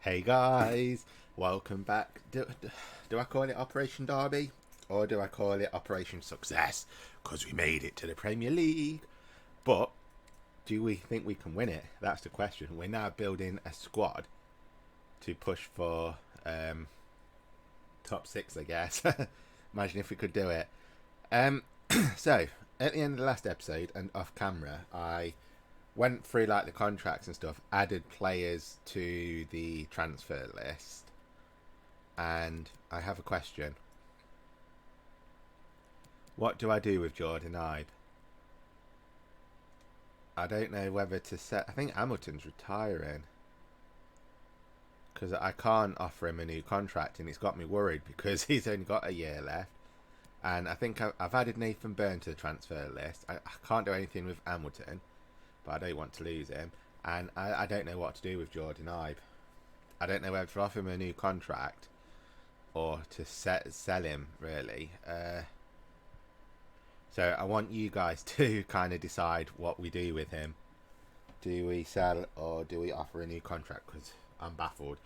Hey guys, welcome back. Do I call it Operation Derby or do I call it Operation Success? Because we made it to the Premier League. But do we think we can win it? That's the question. We're now building a squad to push for top six, I guess. Imagine if we could do it. Um, so, at the end of the last episode and off camera, I went through like the contracts and stuff, added players to the transfer list, and I have a question. What do I do with Jordan Ibe? I don't know whether to set. I think Hamilton's retiring because I can't offer him a new contract, and it's got me worried because he's only got a year left. And I think I've added Nathan Byrne to the transfer list. I can't do anything with Hamilton, but I don't want to lose him. And I don't know what to do with Jordan Ibe. I don't know whether to offer him a new contract or to sell him, really. So I want you guys to kind of decide what we do with him. Do we sell or do we offer a new contract? Because I'm baffled.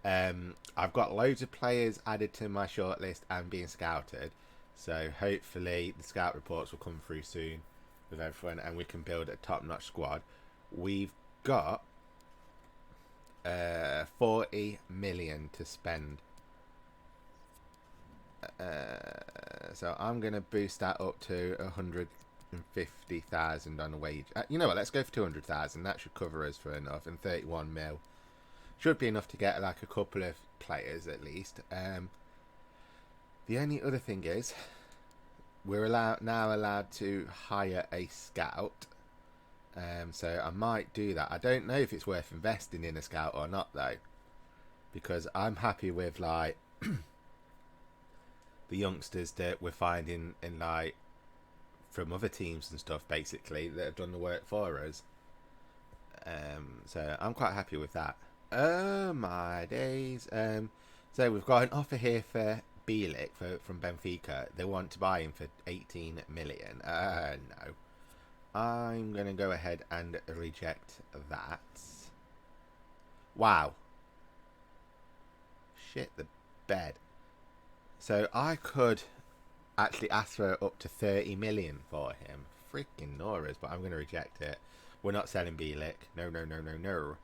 I've got loads of players added to my shortlist and being scouted. So hopefully the scout reports will come through soon with everyone and we can build a top-notch squad. We've got 40 million to spend. So I'm going to boost that up to 150,000 on a wage. You know what, let's go for 200,000. That should cover us for enough. And 31 mil. Should be enough to get like a couple of players at least. The only other thing is, we're now allowed to hire a scout. So I might do that. I don't know if it's worth investing in a scout or not though, because I'm happy with like the youngsters that we're finding in like from other teams and stuff, basically that have done the work for us. So I'm quite happy with that. Oh my days. So we've got an offer here for Bielik from Benfica. They want to buy him for 18 million. No. I'm going to go ahead and reject that. Wow. Shit the bed. So I could actually ask for up to 30 million for him. Freaking Nora's, but I'm going to reject it. We're not selling Bielik. No, no, no, no, no.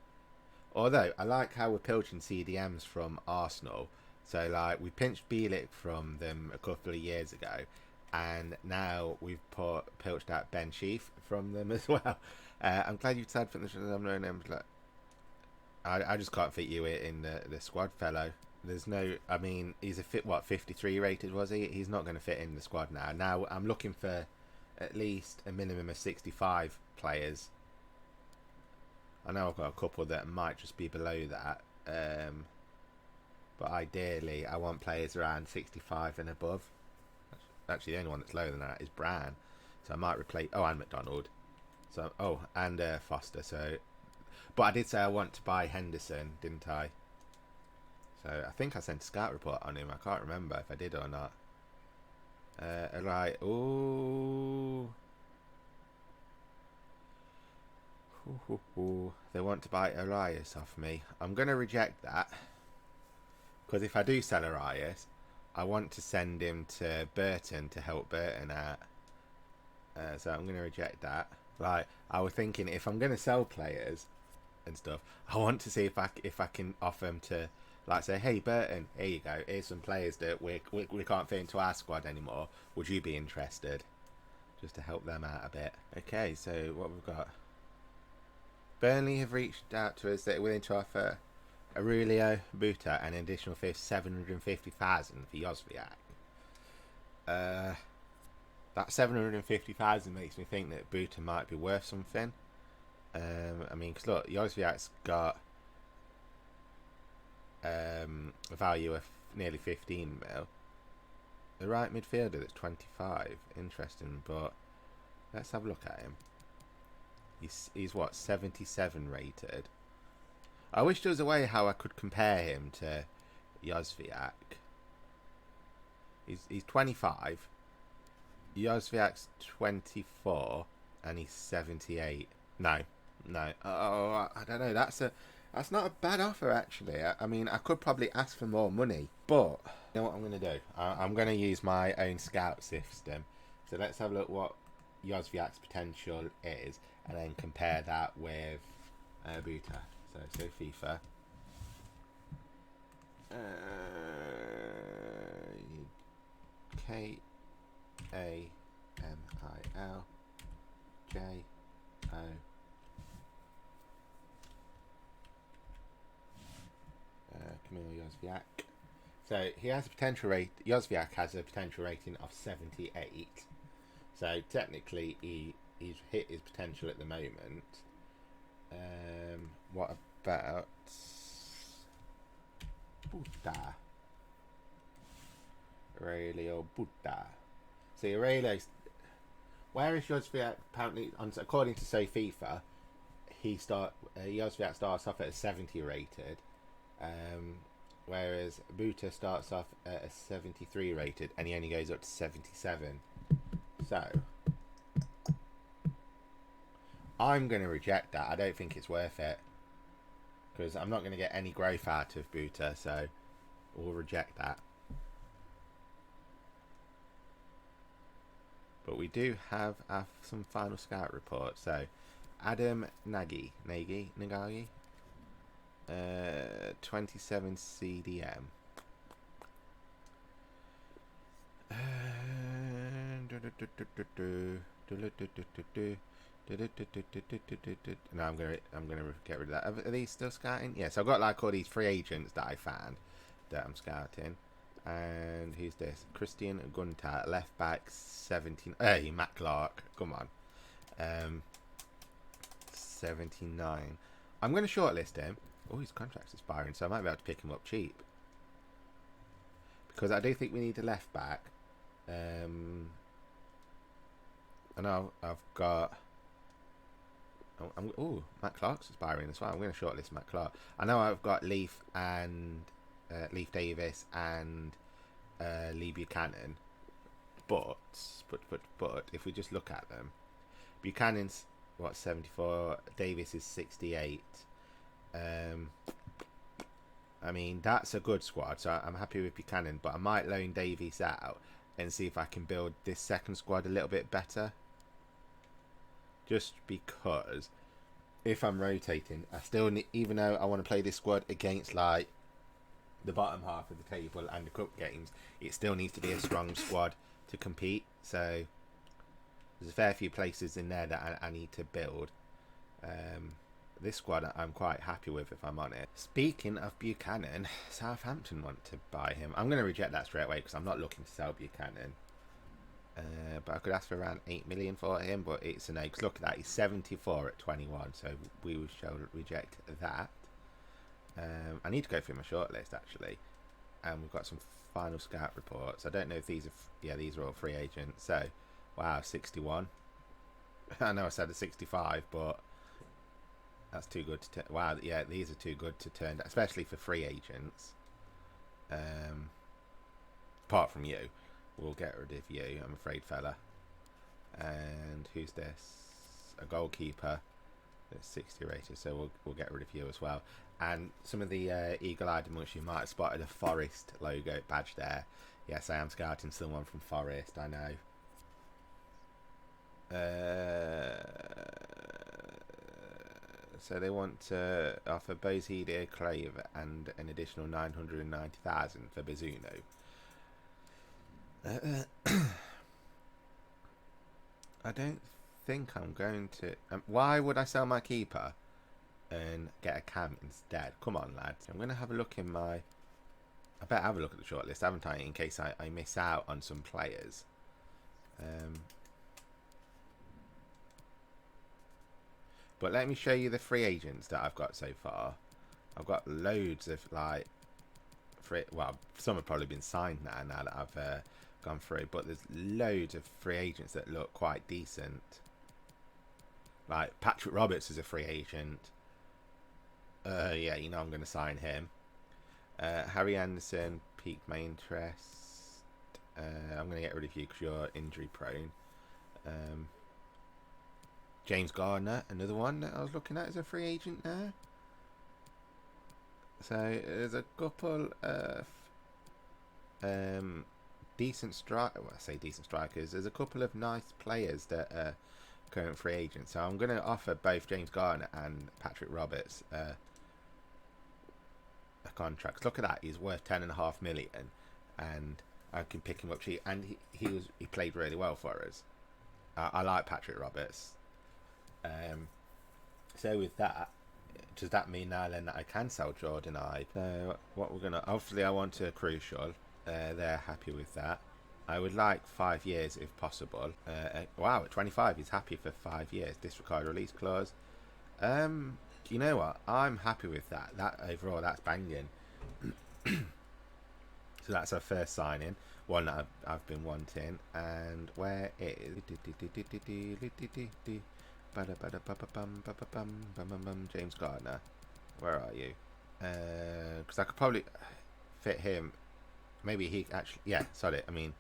Although, I like how we're pilching CDMs from Arsenal. So, like, we pinched Bielik from them a couple of years ago. And now we've pilched out Ben Sheaf from them as well. I'm glad you decided for the... I just can't fit you in the squad, fellow. There's no... I mean, he's a 53 rated, was he? He's not going to fit in the squad now. Now, I'm looking for at least a minimum of 65 players. I know I've got a couple that might just be below that. But ideally, I want players around 65 and above. Actually, the only one that's lower than that is Bran. So I might replace... Oh, and McDonald. So, oh, and Foster. So, but I did say I want to buy Henderson, didn't I? So I think I sent a scout report on him. I can't remember if I did or not. Right. Ooh. They want to buy Arias off me. I'm going to reject that. Because if I do sell Arias, I want to send him to Burton to help Burton out. So I'm going to reject that. Like, I was thinking if I'm going to sell players and stuff, I want to see if I can offer them to, like, say, hey Burton, here you go. Here's some players that we can't fit into our squad anymore. Would you be interested? Just to help them out a bit. Okay, so what we've got. Burnley have reached out to us that are willing to offer Aurelio Buta an additional fee of 750,000 for Jozwiak. That 750,000 makes me think that Buta might be worth something. I mean, because look, Jozwiak's got a value of nearly 15 mil. The right midfielder that's 25. Interesting, but let's have a look at him. He's what, 77 rated. I wish there was a way how I could compare him to Jozwiak. He's 25. Jozwiak's 24 and he's 78. No. Oh, I don't know. That's not a bad offer, actually. I mean, I could probably ask for more money, but you know what I'm going to do? I'm going to use my own scout system. So let's have a look what Yozviak's potential is, and then compare that with Buta. So FIFA. Kamil Joe. Kamil Yozviak. So he has a potential rate. Yozviak has a potential rating of 78. So technically, he's hit his potential at the moment. What about Buddha? Aurelio Buddha. See, Aurelio's. Where is Yozviak apparently? According to say FIFA, Yozviak starts off at a 70 rated. Whereas Buta starts off at a 73 rated and he only goes up to 77. So I'm going to reject that. I don't think it's worth it because I'm not going to get any growth out of Buta, so we'll reject that. But we do have some final scout reports. So Adam Nagy, 27 CDM. No, I'm gonna get rid of that. Are these still scouting? Yes, yeah, so I've got like all these free agents that I found that I'm scouting. And who's this? Christian Gunter, left back, 17. Hey, Matt Clark, come on. 79. I'm going to shortlist him. Oh, his contract's expiring, so I might be able to pick him up cheap. Because I do think we need a left back. I know I've got. Oh, Matt Clark's expiring as well. I'm going to shortlist Matt Clark. I know I've got Leaf and Leaf Davis and Lee Buchanan, but if we just look at them, Buchanan's 74, Davis is 68. I mean, that's a good squad, so I'm happy with Buchanan, but I might loan Davies out and see if I can build this second squad a little bit better. Just because if I'm rotating, I still need, even though I want to play this squad against like the bottom half of the table and the cup games, it still needs to be a strong squad to compete. So there's a fair few places in there that I need to build. This squad I'm quite happy with, if I'm honest. Speaking of Buchanan, Southampton want to buy him. I'm going to reject that straight away because I'm not looking to sell Buchanan. But I could ask for around 8 million for him, but it's a no. Because look at that, he's 74 at 21, so we shall reject that. I need to go through my shortlist actually, and we've got some final scout reports. I don't know if these are these are all free agents. So wow, 61. I know I said a 65, but that's too good to wow, yeah, these are too good to turn, especially for free agents. Apart from you, we'll get rid of you, I'm afraid, fella. And who's this? A goalkeeper that's 60 rated, so we'll get rid of you as well. And some of the eagle-eyed amongst you might have spotted a Forest logo badge there. Yes, I am scouting someone from Forest, I know. So they want to offer Bozide Clave and an additional 990,000 for Bazzuno. I don't think I'm going to. Why would I sell my keeper and get a cam instead? Come on, lads. I'm going to have a look in my. I better have a look at the shortlist, haven't I? In case I miss out on some players. But let me show you the free agents that I've got so far. I've got loads of like free. Well, some have probably been signed now that I've gone through. But there's loads of free agents that look quite decent. Like Patrick Roberts is a free agent. Yeah, you know I'm going to sign him. Harry Anderson piqued my interest. I'm going to get rid of you because you're injury prone. James Gardner, another one that I was looking at as a free agent there. So there's a couple of decent strike. Well, I say decent strikers. There's a couple of nice players that are current free agents. So I'm going to offer both James Garner and Patrick Roberts a contract. Look at that. He's worth 10.5 million, and I can pick him up cheap. And he played really well for us. I like Patrick Roberts. So with that, does that mean now then that I can sell Jordan Ibe? So what we're gonna, obviously I want a crucial. They're happy with that. I would like 5 years if possible. Wow, at 25 he's happy for 5 years. Disregard release clause. You know what? I'm happy with that. That overall, that's banging. So that's our first signing, one that I've been wanting. And where is James Gardner? Where are you? Because I could probably fit him. Maybe he actually. Yeah, sorry. I mean,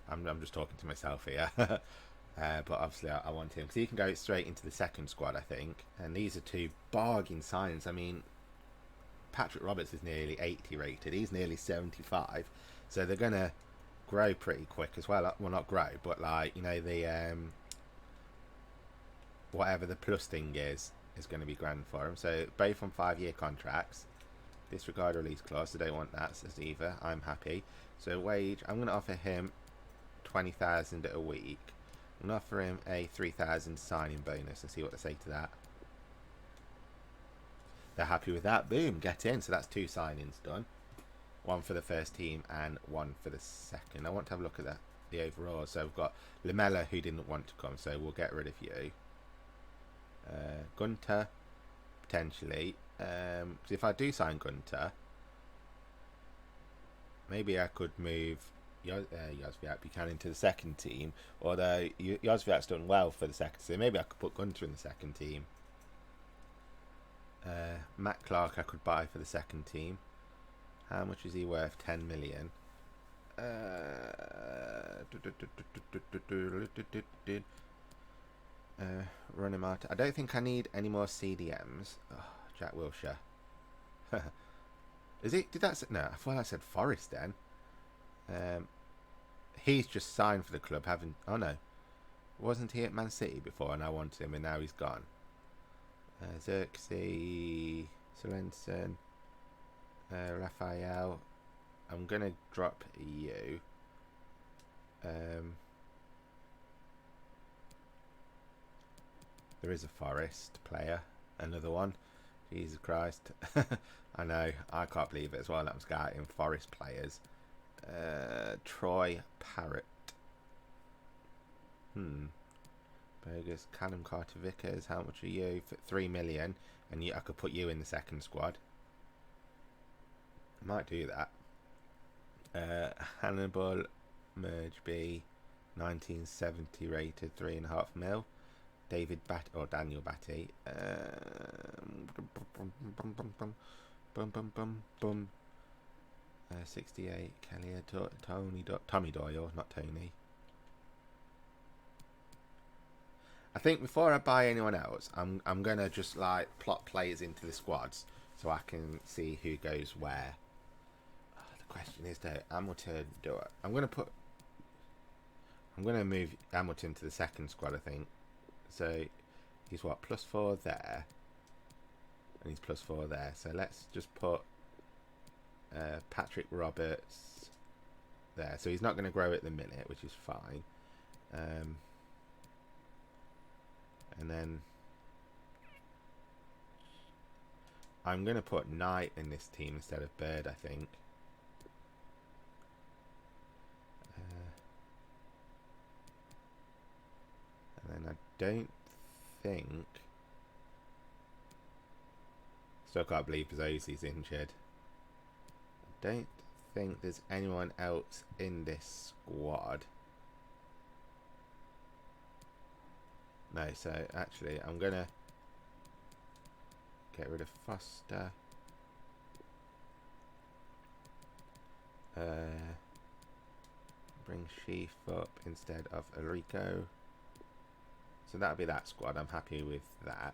I'm just talking to myself here. But obviously I want him because he can go straight into the second squad, I think. And these are two bargain signs. I mean, Patrick Roberts is nearly 80 rated. He's nearly 75. So they're going to grow pretty quick as well. Well, not grow, but like, you know, the whatever the plus thing is going to be grand for him. So both on 5-year contracts. Disregard release clause. I don't want that as either. I'm happy. So wage, I'm going to offer him 20,000 a week. I'm going to offer him a 3,000 signing bonus and see what they say to that. They're happy with that. Boom, get in. So that's 2 signings done. One for the first team and one for the second. I want to have a look at the overall. So we've got Lamella, who didn't want to come, so we'll get rid of you. Gunter, potentially. Because if I do sign Gunter, maybe I could move Jozwiak Buchanan into the second team. Although Jozwiak's done well for the second, so maybe I could put Gunter in the second team. Matt Clark I could buy for the second team. How much is he worth? 10 million. Run him out. I don't think I need any more CDMs. Oh, Jack Wilshere. Is it? Did that say? No, I thought I said Forest then. He's just signed for the club, haven't? Oh no, wasn't he at Man City before? And I wanted him, and now he's gone. Xerxes, Sorensen, Raphael. I'm gonna drop you. There is a Forest player, another one. Jesus Christ. I know, I can't believe it as well. I'm scouting Forest players. Troy Parrott. Bogus. Callum Carter Vickers. How much are you? For 3 million. And I could put you in the second squad. I might do that. Hannibal Mergeby. 1970 rated. 3.5 mil. Daniel Batty. 68. Kelly. Tommy Doyle, not Tony. I think before I buy anyone else, I'm gonna just like plot players into the squads so I can see who goes where. The question is though, Hamilton. I'm gonna move Hamilton to the second squad, I think. So he's what, +4 there, and he's +4 there. So let's just put Patrick Roberts there. So he's not going to grow at the minute, which is fine. And then I'm going to put Knight in this team instead of Bird, I think. And then I don't think... Still can't believe Bezzosi's injured. I don't think there's anyone else in this squad. No, so actually I'm going to get rid of Foster. Bring Sheaf up instead of Ulrico. So that'll be that squad. I'm happy with that.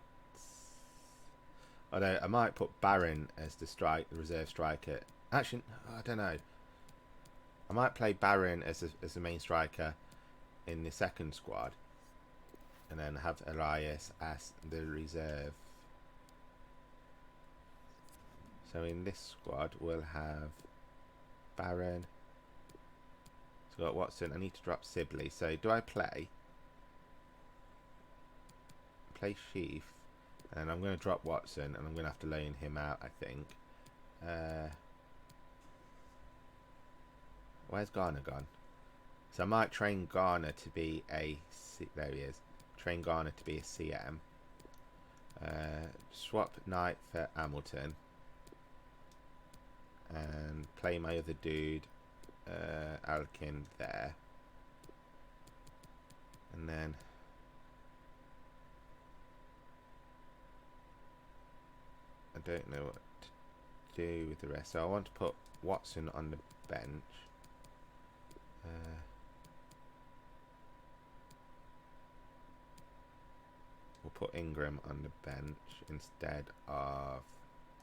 Although I might put Baron as the reserve striker. Actually, I don't know. I might play Baron as the main striker in the second squad, and then have Elias as the reserve. So in this squad we'll have Baron. So got Watson. I need to drop Sibley. So do I play Sheaf? And I'm going to drop Watson, and I'm going to have to loan him out, I think. Where's Garner gone? So I might train Garner to be a... There he is. Train Garner to be a CM. Swap Knight for Hamilton. And play my other dude, Alkin, there. And then... I don't know what to do with the rest. So I want to put Watson on the bench. We'll put Ingram on the bench instead of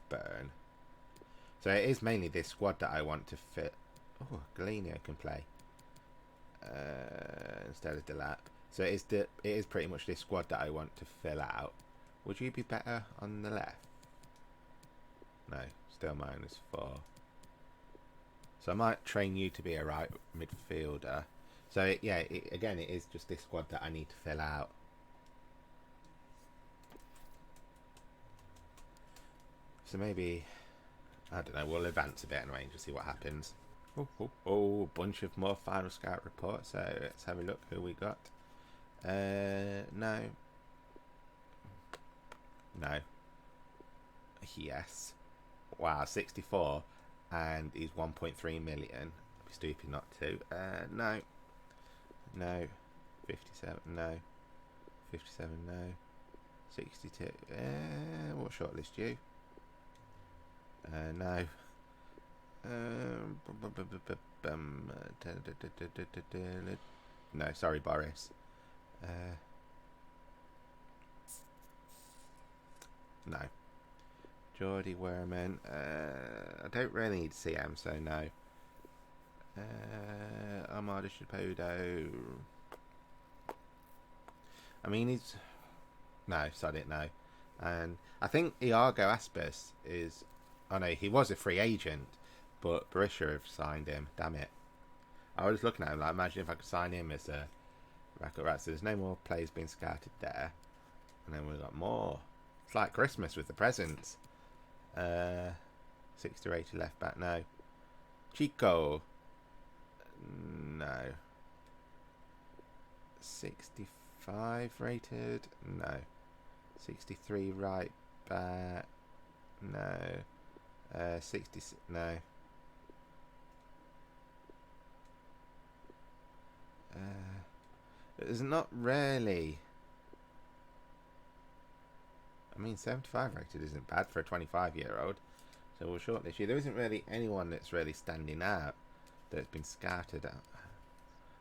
Burn. So it is mainly this squad that I want to fit. Oh, Galeno can play instead of Delap. So it is pretty much this squad that I want to fill out. Would you be better on the left? No, still -4. So I might train you to be a right midfielder. So yeah, again, it is just this squad that I need to fill out. So maybe, I don't know, we'll advance a bit anyway and just see what happens. Oh, bunch of more final scout reports. So let's have a look who we got. No. Yes. Wow, 64, and he's 1.3 million. I'd be stupid not to. No. 57, no. 57, no. 62. What shortlist you? No. No, sorry, Boris. No. Geordie Werman. I don't really need CM, so no. Armada Shapodo. I mean, he's... No, sorry, no. And I think Iago Aspas is... Oh no, he was a free agent, but Borussia have signed him. Damn it. I was looking at him like, imagine if I could sign him as a record. Right, so there's no more players being scouted there. And then we've got more. It's like Christmas with the presents. 60 rated left back, no. Chico, no. 65 rated, no. 63 right back, no. 60, no. There's not really. I mean, 75 rated isn't bad for a 25-year-old. So we'll shortlist you. There isn't really anyone that's really standing out that's been scouted.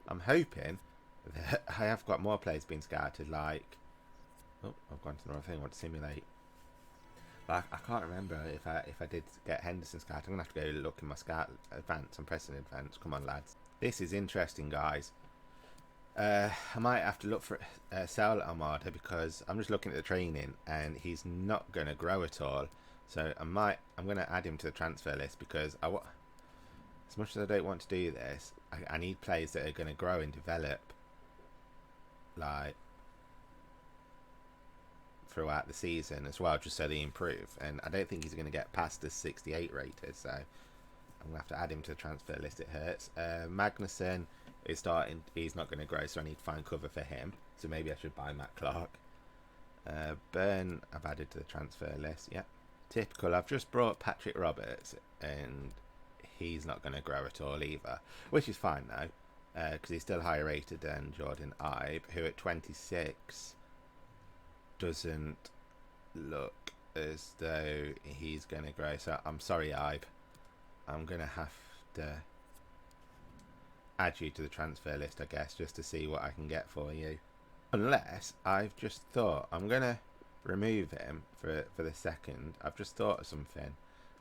I'm hoping that I have got more players being scouted, like... Oh, I've gone to the wrong thing. I want to simulate. Like, I can't remember if I did get Henderson scouted. I'm going to have to go look in my scout advance. I'm pressing advance. Come on, lads. This is interesting, guys. I might have to look for sell Armada, because I'm just looking at the training and he's not going to grow at all. So I'm going to add him to the transfer list, because as much as I don't want to do this, I need players that are going to grow and develop, like, throughout the season as well, just so they improve. And I don't think he's going to get past the 68 rated, so I'm going to have to add him to the transfer list. It hurts. Magnussen is starting. He's not going to grow, so I need to find cover for him. So maybe I should buy Matt Clark. Burn, I've added to the transfer list. Yep. Typical. I've just brought Patrick Roberts, and he's not going to grow at all either, which is fine now, because he's still higher rated than Jordan Ibe, who at 26 doesn't look as though he's going to grow. So I'm sorry, Ibe. I'm going to have to add you to the transfer list, I guess, just to see what I can get for you. Unless I've just thought I'm going to remove him for the second, I've just thought of something.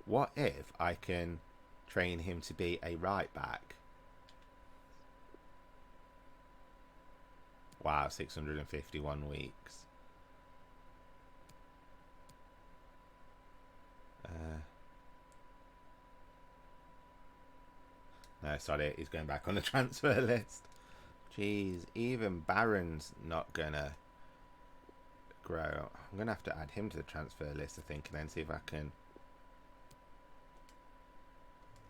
What if I can train him to be a right back? Wow, 651 weeks. No, sorry, he's going back on the transfer list. Jeez, even Barron's not gonna grow. I'm gonna have to add him to the transfer list, I think, and then see if I can.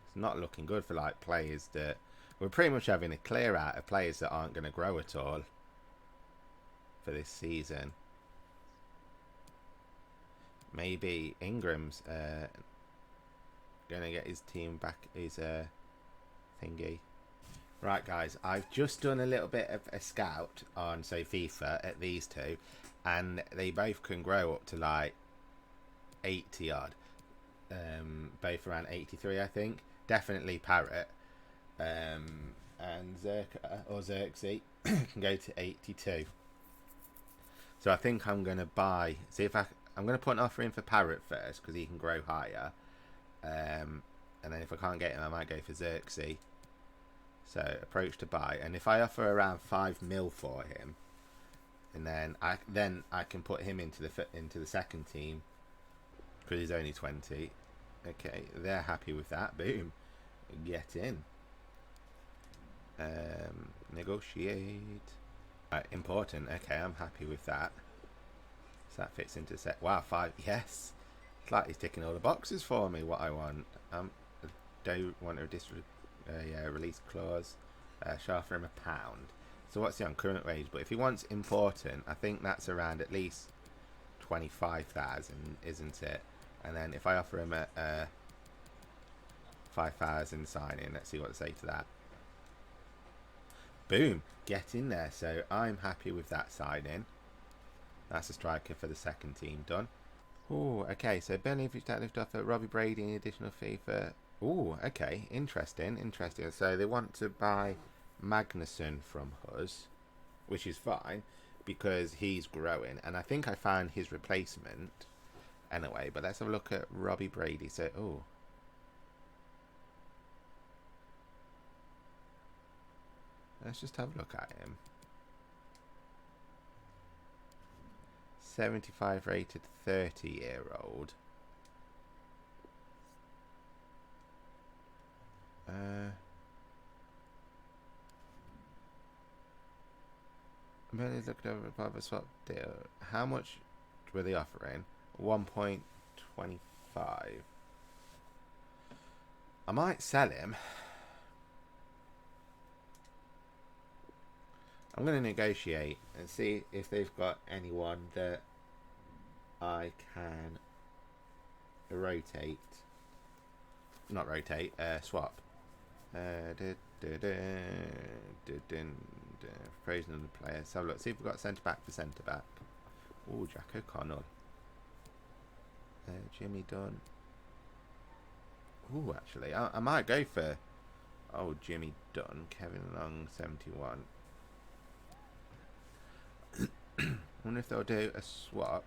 It's not looking good for like players that we're pretty much having a clear out of players that aren't going to grow at all for this season. Maybe Ingram's gonna get his team back, his thingy. Right, guys, I've just done a little bit of a scout on FIFA at these two, and they both can grow up to like 80 odd. Both around 83, I think. Definitely Parrot, and Xerxes can go to 82. So I think I'm gonna buy. See if I'm gonna put an offer in for Parrot first because he can grow higher. And then if I can't get him, I might go for Xerxes. So approach to buy, and if I offer around 5 mil for him, and then I can put him into the second team because he's only 20. Okay, they're happy with that. Boom, get in. Negotiate. Right, important. Okay, I'm happy with that. So that fits into set. Wow, 5. Yes, it's like he's ticking all the boxes for me. What I want. I don't want a release clause. Shall offer him £1. So what's he on current wage? But if he wants important, I think that's around at least 25,000, isn't it? And then if I offer him a 5,000 sign-in, let's see what they say to that. Boom, get in there. So I'm happy with that sign-in. That's a striker for the second team done. Oh, okay. So Burnley lift off at Robbie Brady in additional FIFA. Oh, okay. Interesting. So they want to buy Magnuson from us, which is fine because he's growing, and I think I found his replacement anyway. But let's have a look at Robbie Brady. So, let's just have a look at him. 75 rated 30-year-old. I'm only looking over above a swap deal. How much were they offering? 1.25. I might sell him. I'm going to negotiate and see if they've got anyone that I can rotate. Not rotate, swap. Praising the player. So look, see if we've got centre back for centre back. Oh, Jack O'Connell. Jimmy Dunn. Oh, actually, I might go for Jimmy Dunn. Kevin Long, 71. I wonder if they'll do a swap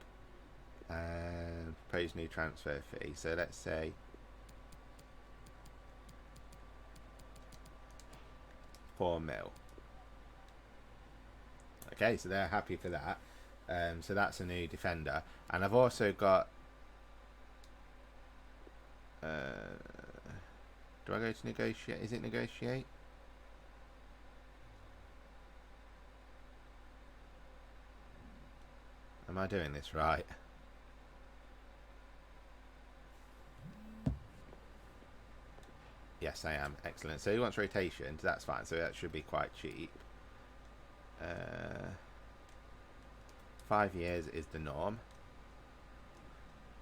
and propose new transfer fee. So let's say £4 mil. Okay, so they're happy for that. So that's a new defender, and I've also got. Do I go to negotiate? Is it negotiate? Am I doing this right? Yes, I am. Excellent. So he wants rotation, so that's fine. So that should be quite cheap. 5 years is the norm.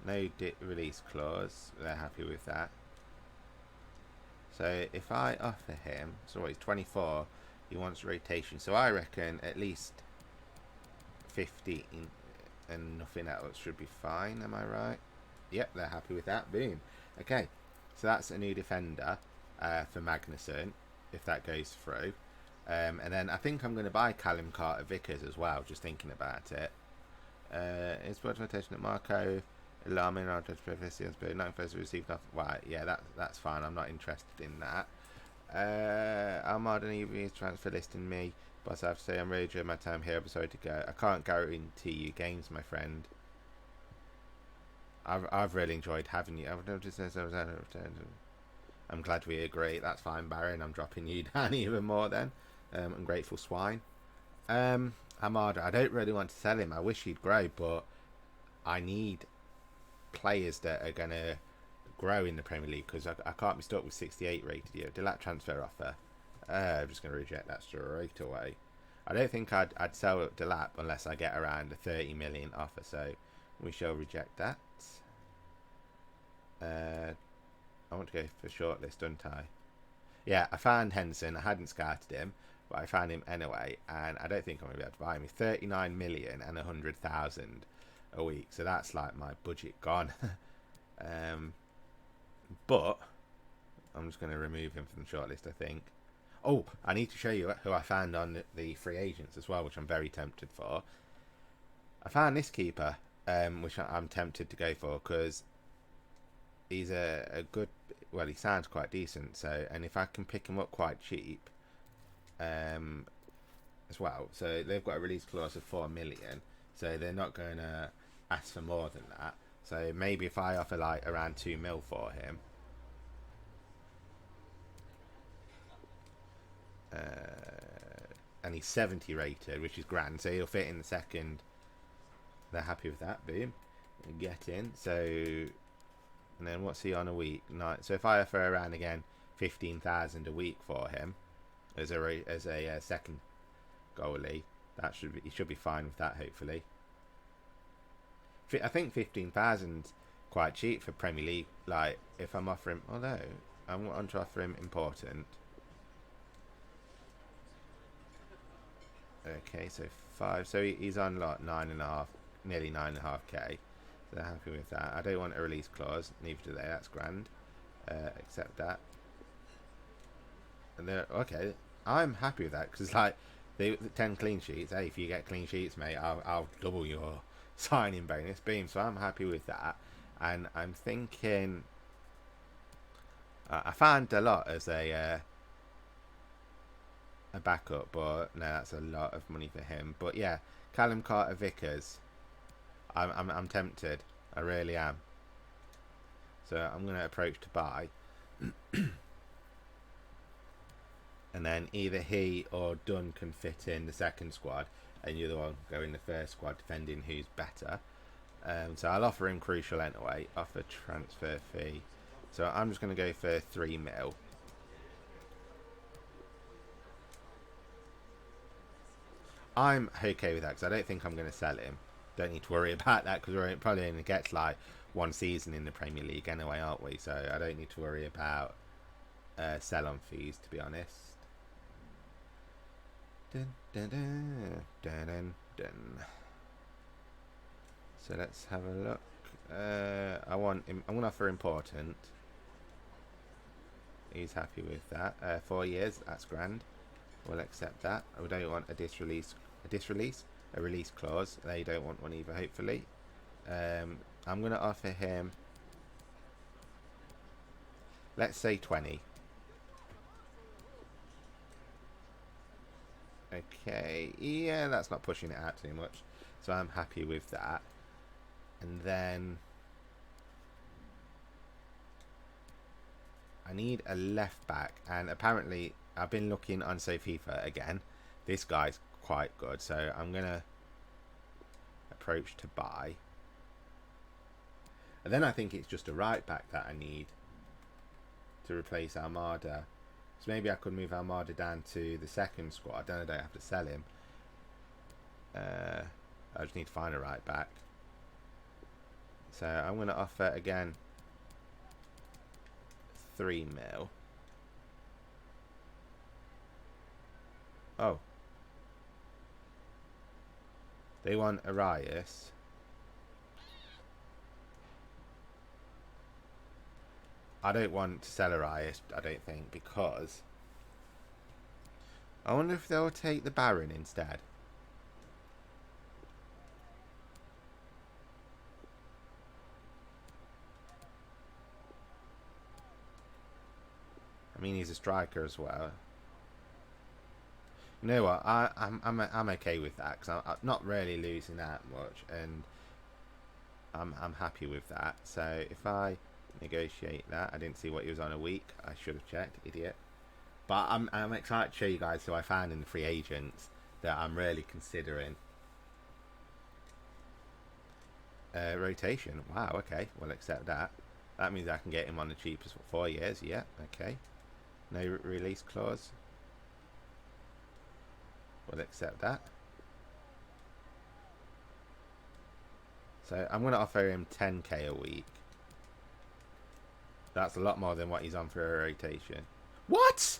No release clause. They're happy with that. So if I offer him, so he's 24, he wants rotation. So I reckon at least 15 and nothing else should be fine. Am I right? Yep, they're happy with that. Boom. Okay, so that's a new defender for Magnuson if that goes through. And then I think I'm going to buy Callum Carter-Vickers as well, just thinking about it. Inspired rotation at Marco. Alarming, I'll just preface the spirit. 9 first received off. Right, yeah, that's fine. I'm not interested in that. Almard and Evie transfer listing me. But I have to say, I'm really enjoying my time here. I'm sorry to go. I can't guarantee you games, my friend. I've really enjoyed having you. I've noticed this. I'm glad we agree. That's fine, Baron. I'm dropping you down even more then. Ungrateful swine. Amada, I don't really want to sell him. I wish he'd grow, but I need players that are going to grow in the Premier League because I can't be stuck with 68 rated here. Delap transfer offer. I'm just going to reject that straight away. I don't think I'd sell Delap unless I get around a 30 million offer, so we shall reject that. I want to go for shortlist, don't I? Yeah, I found Henderson. I hadn't scouted him, but I found him anyway, and I don't think I'm going to be able to buy him. He's 39 million and 100,000 a week, so that's like my budget gone. But I'm just going to remove him from the shortlist, I think. Oh, I need to show you who I found on the free agents as well, which I'm very tempted for. I found this keeper, which I'm tempted to go for because he's a good, well, he sounds quite decent, so, and if I can pick him up quite cheap as well, so they've got a release clause of 4 million, so they're not going to ask for more than that. So maybe if I offer like around 2 mil for him, and he's 70 rated, which is grand, so he'll fit in the second. They're happy with that. Boom, get in. So, and then what's he on a week? No, so if I offer around again 15,000 a week for him as a second goalie, that he should be fine with that, hopefully. I think 15,000 quite cheap for Premier League. Like if I'm offering, although I'm on to offer him important. Okay, so 5. So he's on like 9.5, nearly 9.5k. So they're happy with that. I don't want a release clause. Neither do they. That's grand. Accept that. And they're okay. I'm happy with that because like the 10 clean sheets. Hey, if you get clean sheets, mate, I'll double your signing bonus. Boom. So I'm happy with that. And I'm thinking I found a lot as a backup, but no, that's a lot of money for him. But yeah, Callum Carter-Vickers, I'm tempted. I really am. So I'm going to approach to buy. And then either he or Dunn can fit in the second squad, and you're the one go in the first squad, defending who's better. So I'll offer him crucial anyway. Offer transfer fee. So I'm just going to go for 3 mil. I'm okay with that because I don't think I'm going to sell him. Don't need to worry about that because we're probably going to get like one season in the Premier League anyway, aren't we? So I don't need to worry about sell-on fees, to be honest. Dun, dun, dun, dun, dun, dun. So let's have a look. I want him. I'm going to offer important. He's happy with that. 4 years. That's grand. We'll accept that. We don't want a release clause. They don't want one either, hopefully. I'm going to offer him, let's say 20. Okay, yeah, that's not pushing it out too much. So I'm happy with that. And then I need a left back, and apparently I've been looking on FIFA again. This guy's quite good, so I'm gonna approach to buy. And then I think it's just a right back that I need to replace Almada. So maybe I could move Almada down to the second squad. Then I don't have to sell him. I just need to find a right back. So I'm gonna offer again 3 mil. Oh. They want Arias. I don't want to sell Arias, I don't think, because I wonder if they'll take the Baron instead. mean, he's a striker as well. You know what? I'm okay with that because I'm not really losing that much, and I'm happy with that. So if I negotiate that, I didn't see what he was on a week. I should have checked, idiot. But I'm excited to show you guys who I found in the free agents that I'm really considering. Rotation. Wow. Okay. We'll accept that. That means I can get him on the cheapest for 4 years. Yeah. Okay. No release clause. We'll accept that. So I'm going to offer him 10k a week. That's a lot more than what he's on for a rotation. What?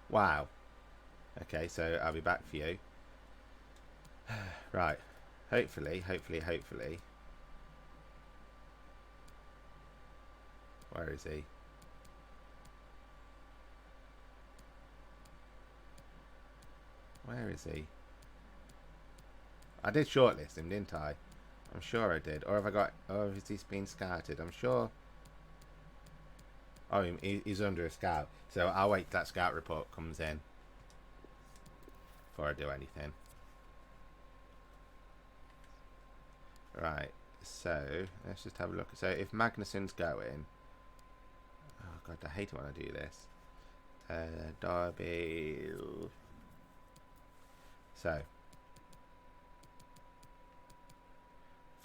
Wow. Okay, so I'll be back for you. Right. Hopefully. Where is he? Where is he? I did shortlist him, didn't I? I'm sure I did. Or have I got... Or has he been scouted? I'm sure... Oh, he's under a scout. So I'll wait till that scout report comes in before I do anything. Right. So, let's just have a look. So, if Magnuson's going... Oh, God, I hate it when I do this. Derby... So...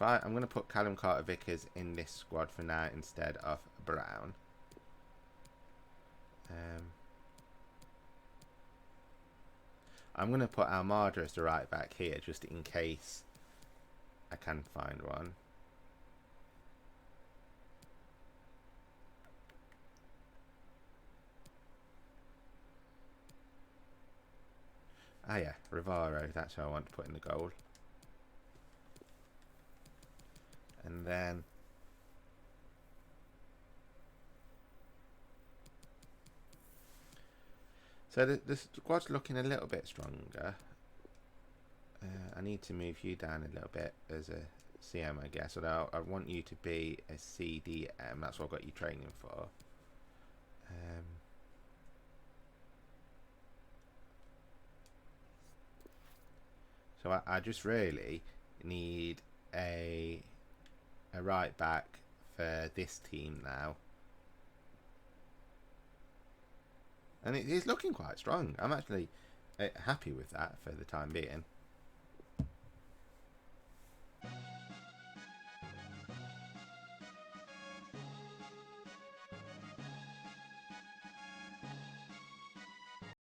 I'm going to put Callum Carter-Vickers in this squad for now instead of Brown. I'm going to put Almada as the right back here just in case I can find one. Ah yeah, Rivaro, that's who I want to put in the goal. And then so the squad's looking a little bit stronger. I need to move you down a little bit as a CM, I guess. Although I want you to be a CDM. That's what I've got you training for. So I just really need a right back for this team now. And it's looking quite strong. I'm actually happy with that for the time being.